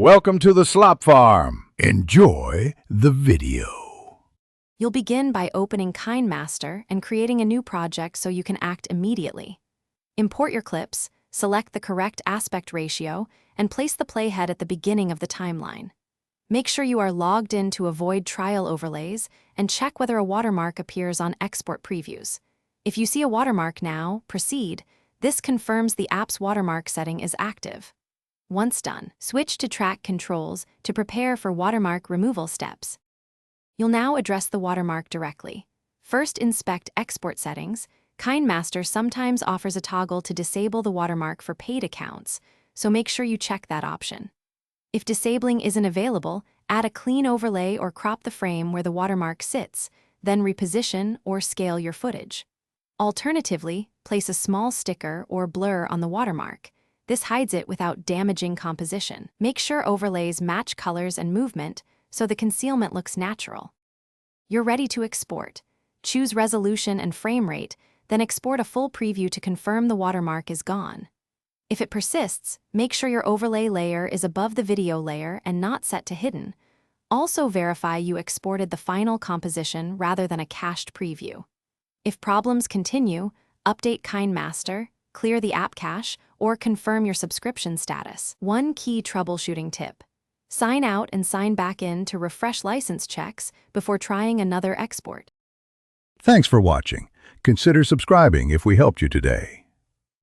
Welcome to the slop farm. Enjoy the video. You'll begin by opening Kinemaster and creating a new project so you can act immediately. Import your clips, select the correct aspect ratio, and place the playhead at the beginning of the timeline. Make sure you are logged in to avoid trial overlays and check whether a watermark appears on export previews. If you see a watermark now, proceed. This confirms the app's watermark setting is active. Once done, switch to Track Controls to prepare for watermark removal steps. You'll now address the watermark directly. First, inspect Export Settings. Kinemaster sometimes offers a toggle to disable the watermark for paid accounts, so make sure you check that option. If disabling isn't available, add a clean overlay or crop the frame where the watermark sits, then reposition or scale your footage. Alternatively, place a small sticker or blur on the watermark. This hides it without damaging composition. Make sure overlays match colors and movement so the concealment looks natural. You're ready to export. Choose resolution and frame rate, then export a full preview to confirm the watermark is gone. If it persists, make sure your overlay layer is above the video layer and not set to hidden. Also verify you exported the final composition rather than a cached preview. If problems continue, update Kinemaster, clear the app cache, or confirm your subscription status. One key troubleshooting tip: sign out and sign back in to refresh license checks before trying another export. Thanks for watching. Consider subscribing if we helped you today.